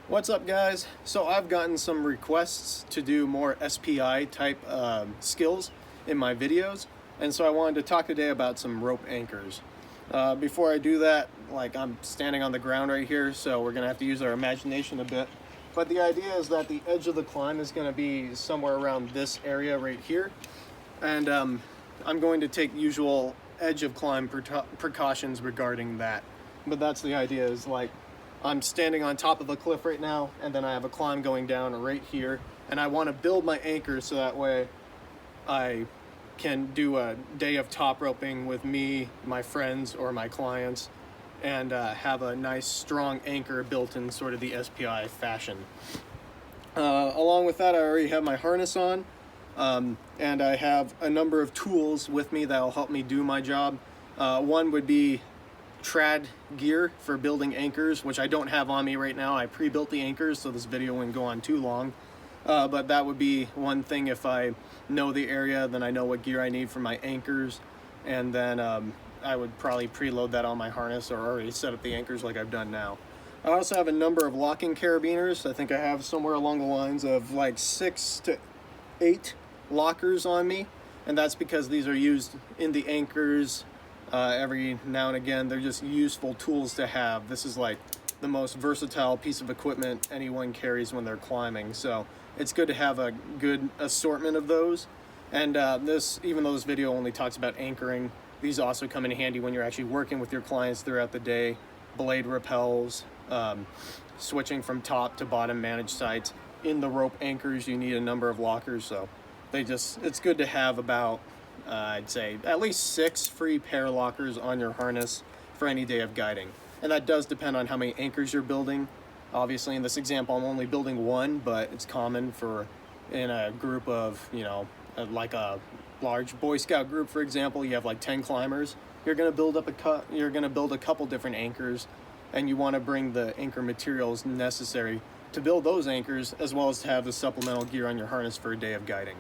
What's up, guys? So I've gotten some requests to do more SPI type skills in my videos, and so I wanted to talk today about some rope anchors. Before I do that, I'm standing on the ground right here, so we're gonna have to use our imagination a bit. But the idea is that the edge of the climb is gonna be somewhere around this area right here, and I'm going to take usual edge of climb precautions regarding that. But that's the idea, is I'm standing on top of a cliff right now, and then I have a climb going down right here, and I want to build my anchor so that way I can do a day of top roping with me, my friends, or my clients, and have a nice strong anchor built in sort of the SPI fashion. Along with that, I already have my harness on, and I have a number of tools with me that will help me do my job. One would be trad gear for building anchors, which I don't have on me right now. I pre-built the anchors, so this video wouldn't go on too long. But that would be one thing. If I know the area, then I know what gear I need for my anchors, and then I would probably preload that on my harness or already set up the anchors like I've done now. I also have a number of locking carabiners. I think I have somewhere along the lines of 6 to 8 lockers on me, and that's because these are used in the anchors every now and again. They're just useful tools to have. This is the most versatile piece of equipment anyone carries when they're climbing, so it's good to have a good assortment of those. And even though this video only talks about anchoring, these also come in handy when you're actually working with your clients throughout the day. Blade rappels, switching from top to bottom managed sites. In the rope anchors, you need a number of lockers, so it's good to have about I'd say at least 6 free pair lockers on your harness for any day of guiding. And that does depend on how many anchors you're building. Obviously, in this example, I'm only building one, but it's common in a group of, like a large Boy Scout group, for example, you have 10 climbers. You're going to build a couple different anchors, and you want to bring the anchor materials necessary to build those anchors, as well as to have the supplemental gear on your harness for a day of guiding.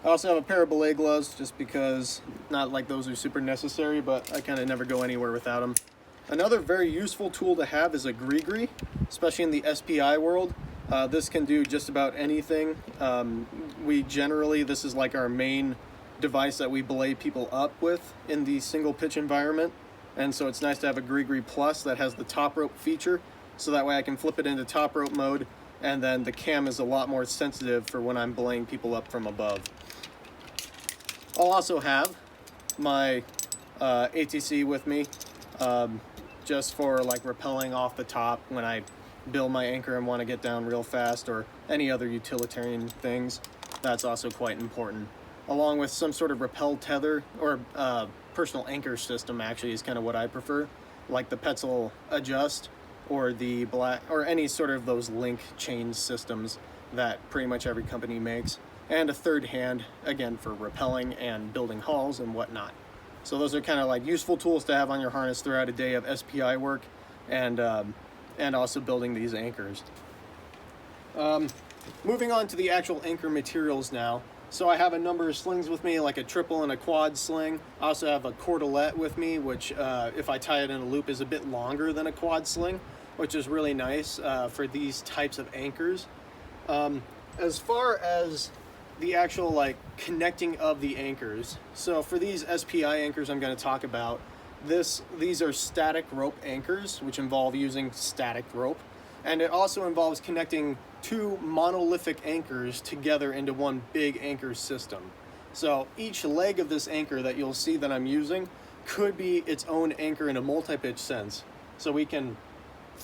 I also have a pair of belay gloves, just because, not like those are super necessary, but I kind of never go anywhere without them. Another very useful tool to have is a Grigri, especially in the SPI world. This can do just about anything. This is our main device that we belay people up with in the single pitch environment. And so it's nice to have a Grigri Plus that has the top rope feature, so that way I can flip it into top rope mode, and then the cam is a lot more sensitive for when I'm belaying people up from above. I'll also have my ATC with me, just for rappelling off the top when I build my anchor and want to get down real fast, or any other utilitarian things. That's also quite important. Along with some sort of rappel tether, or personal anchor system actually is kind of what I prefer, like the Petzl Adjust, or or any sort of those link chain systems that pretty much every company makes, and a third hand, again, for rappelling and building hulls and whatnot. So those are kind of useful tools to have on your harness throughout a day of SPI work, and also building these anchors. Moving on to the actual anchor materials now. So I have a number of slings with me, like a triple and a quad sling. I also have a cordelette with me, which if I tie it in a loop is a bit longer than a quad sling, which is really nice for these types of anchors. As far as the actual connecting of the anchors, so for these SPI anchors I'm going to talk about, these are static rope anchors, which involve using static rope, and it also involves connecting 2 monolithic anchors together into one big anchor system. So each leg of this anchor that you'll see that I'm using could be its own anchor in a multi-pitch sense. So we can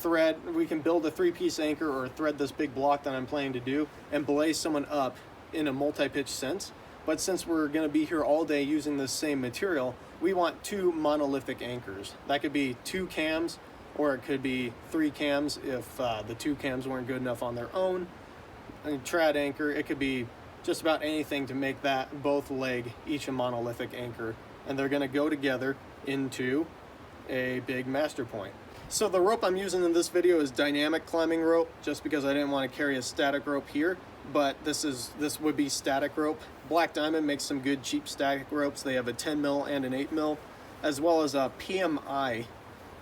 build a 3-piece anchor, or thread this big block that I'm planning to do, and belay someone up in a multi-pitch sense. But since we're going to be here all day using this same material, we want 2 monolithic anchors. That could be 2 cams, or it could be 3 cams if the 2 cams weren't good enough on their own. A trad anchor, it could be just about anything to make that both leg each a monolithic anchor, and they're going to go together into a big master point. So the rope I'm using in this video is dynamic climbing rope, just because I didn't want to carry a static rope here, but this would be static rope. Black Diamond makes some good cheap static ropes. They have a 10 mil and an 8 mil, as well as a PMI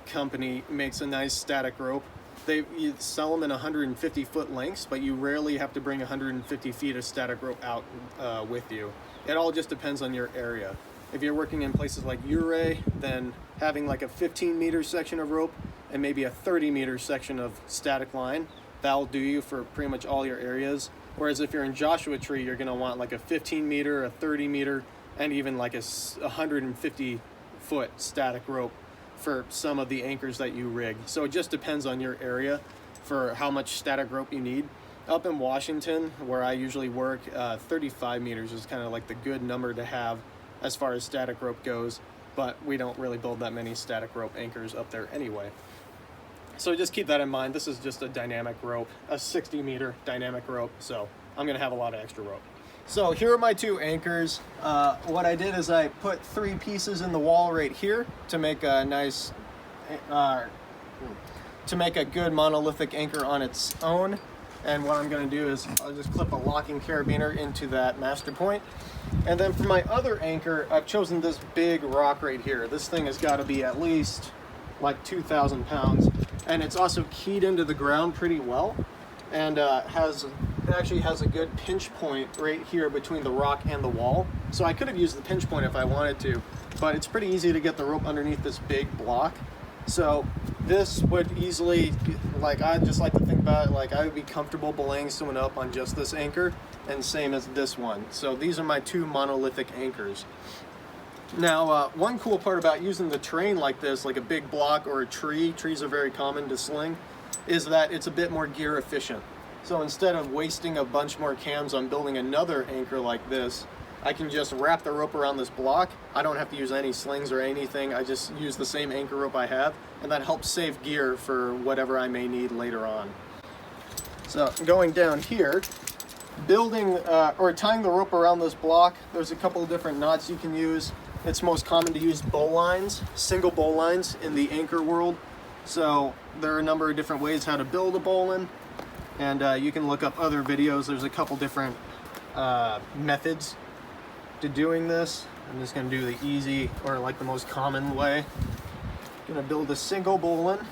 company makes a nice static rope. You sell them in 150-foot lengths, but you rarely have to bring 150 feet of static rope out with you. It all just depends on your area. If you're working in places like Ouray, then having like a 15-meter section of rope and maybe a 30-meter section of static line, that'll do you for pretty much all your areas. Whereas if you're in Joshua Tree, you're gonna want like a 15-meter, a 30-meter, and even like a 150-foot static rope for some of the anchors that you rig. So it just depends on your area for how much static rope you need. Up in Washington, where I usually work, 35 meters is kind of like the good number to have as far as static rope goes, but we don't really build that many static rope anchors up there anyway. So just keep that in mind. This is just a dynamic rope, a 60-meter dynamic rope, so I'm gonna have a lot of extra rope. So here are my two anchors. What I did is I put 3 pieces in the wall right here to make a nice, to make a good monolithic anchor on its own. And what I'm going to do is I'll just clip a locking carabiner into that master point. And then for my other anchor, I've chosen this big rock right here. This thing has got to be at least like 2,000 pounds. And it's also keyed into the ground pretty well. And it actually has a good pinch point right here between the rock and the wall. So I could have used the pinch point if I wanted to, but it's pretty easy to get the rope underneath this big block. So this would easily, like, I just like to think about it, like I would be comfortable belaying someone up on just this anchor, and same as this one. So these are my 2 monolithic anchors. Now, one cool part about using the terrain like this, like a big block or a tree, trees are very common to sling, is that it's a bit more gear efficient. So instead of wasting a bunch more cams on building another anchor like this, I can just wrap the rope around this block. I don't have to use any slings or anything. I just use the same anchor rope I have, and that helps save gear for whatever I may need later on. So going down here, building or tying the rope around this block, there's a couple of different knots you can use. It's most common to use bowlines, single bowlines in the anchor world. So there are a number of different ways how to build a bowline. And you can look up other videos. There's a couple different methods to doing this. I'm just going to do the easy, or like the most common way. Going to build a single bowline,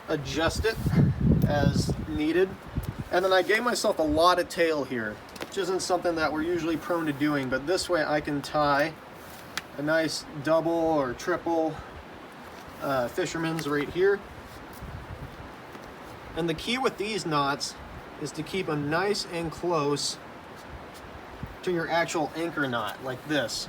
adjust it as needed, and then I gave myself a lot of tail here, which isn't something that we're usually prone to doing, but this way I can tie a nice double or triple fisherman's right here. And the key with these knots is to keep them nice and close to your actual anchor knot, like this.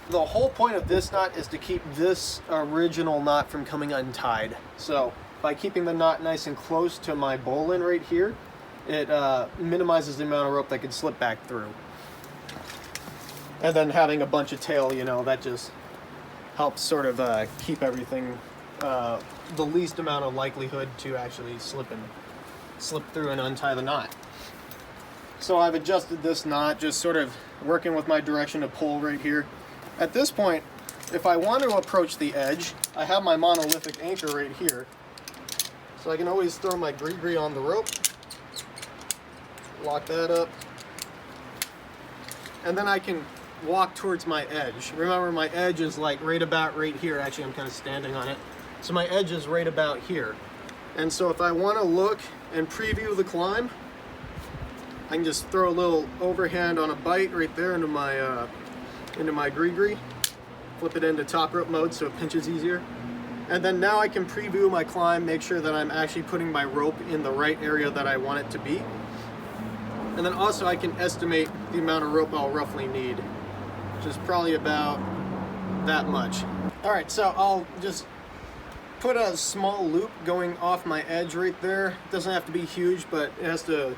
The whole point of this knot is to keep this original knot from coming untied. So by keeping the knot nice and close to my bowline right here, it minimizes the amount of rope that could slip back through. And then having a bunch of tail, you know, that just helps sort of keep everything the least amount of likelihood to actually slip through and untie the knot. So I've adjusted this knot, just sort of working with my direction of pull right here. At this point, if I want to approach the edge, I have my monolithic anchor right here. So I can always throw my Grigri on the rope, lock that up, and then I can walk towards my edge. Remember, my edge is like right about right here. Actually, I'm kind of standing on it. So my edge is right about here. And so if I want to look and preview the climb, I can just throw a little overhand on a bite right there into my Grigri, flip it into top rope mode so it pinches easier. And then now I can preview my climb, make sure that I'm actually putting my rope in the right area that I want it to be. And then also I can estimate the amount of rope I'll roughly need, which is probably about that much. All right, so I'll just put a small loop going off my edge right there. It doesn't have to be huge, but it has to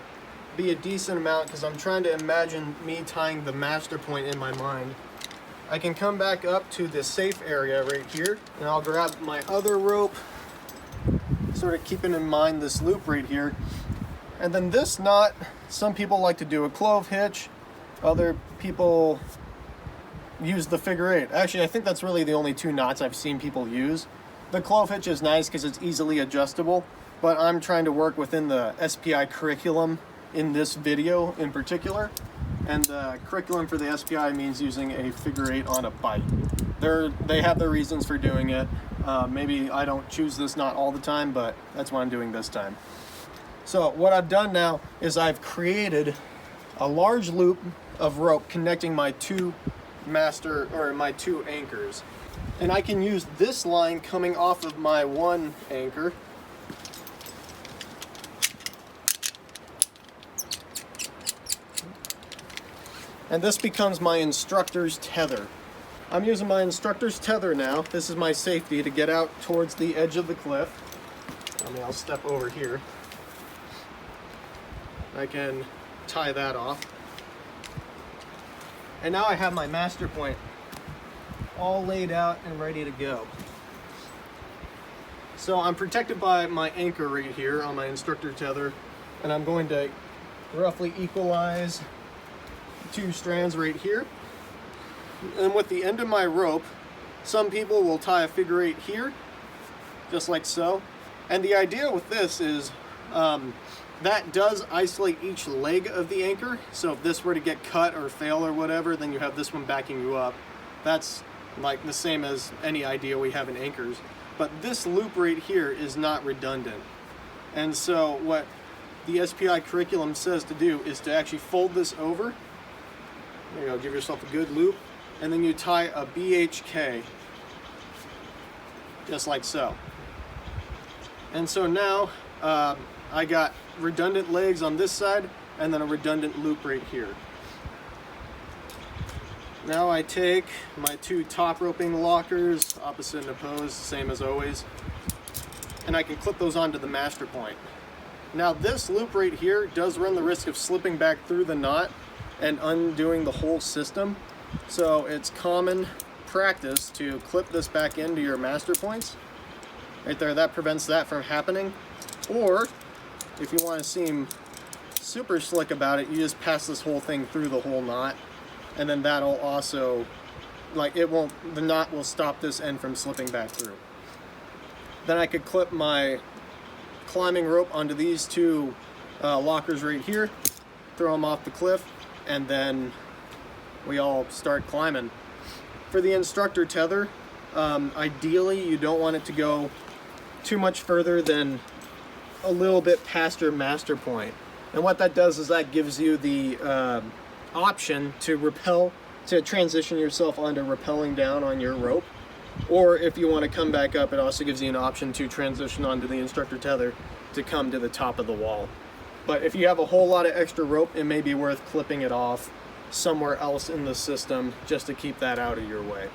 be a decent amount because I'm trying to imagine me tying the master point in my mind. I can come back up to the safe area right here, and I'll grab my other rope, sort of keeping in mind this loop right here. And then this knot, some people like to do a clove hitch, other people use the figure 8. Actually, I think that's really the only 2 knots I've seen people use. The clove hitch is nice because it's easily adjustable, but I'm trying to work within the SPI curriculum in this video in particular. And the curriculum for the SPI means using a figure 8 on a bite. they have their reasons for doing it. Maybe I don't choose this knot all the time, but that's what I'm doing this time. So what I've done now is I've created a large loop of rope connecting my two anchors. And I can use this line coming off of my one anchor and this becomes my instructor's tether. I'm using my instructor's tether now. This is my safety to get out towards the edge of the cliff. I'll step over here. I can tie that off. And now I have my master point all laid out and ready to go. So I'm protected by my anchor right here on my instructor tether, and I'm going to roughly equalize two strands right here. And with the end of my rope, some people will tie a figure eight here, just like so. And the idea with this is that does isolate each leg of the anchor. So if this were to get cut or fail or whatever, then you have this one backing you up. That's like the same as any idea we have in anchors. But this loop right here is not redundant. And so what the SPI curriculum says to do is to actually fold this over. There you go, give yourself a good loop. And then you tie a BHK, just like so. And so now I got redundant legs on this side and then a redundant loop right here. Now I take my two top roping lockers, opposite and opposed, same as always, and I can clip those onto the master point. Now this loop right here does run the risk of slipping back through the knot and undoing the whole system. So it's common practice to clip this back into your master points. Right there, that prevents that from happening. Or if you want to seem super slick about it, you just pass this whole thing through the whole knot, and then that'll also, like, the knot will stop this end from slipping back through. Then I could clip my climbing rope onto these two lockers right here, throw them off the cliff, and then we all start climbing. For the instructor tether, ideally you don't want it to go too much further than a little bit past your master point. And what that does is that gives you the option to transition yourself onto rappelling down on your rope. Or if you want to come back up, it also gives you an option to transition onto the instructor tether to come to the top of the wall. But if you have a whole lot of extra rope, it may be worth clipping it off somewhere else in the system just to keep that out of your way.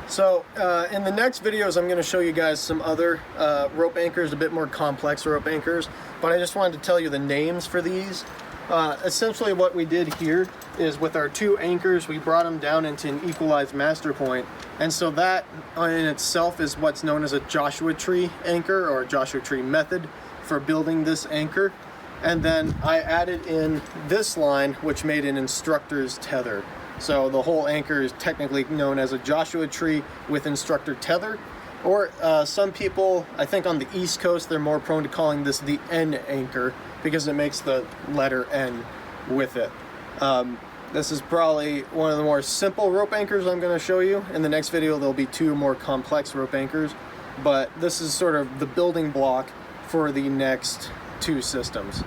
So in the next videos, I'm going to show you guys some other rope anchors, a bit more complex rope anchors, but I just wanted to tell you the names for these. Essentially what we did here is with our two anchors, we brought them down into an equalized master point, and so that in itself is what's known as a Joshua tree anchor, or Joshua tree method for building this anchor. And then I added in this line, which made an instructor's tether. So the whole anchor is technically known as a Joshua tree with instructor tether. Or some people, I think on the East Coast, they're more prone to calling this the N anchor because it makes the letter N with it. This is probably one of the more simple rope anchors I'm going to show you. In the next video, there'll be two more complex rope anchors, but this is sort of the building block for the next two systems.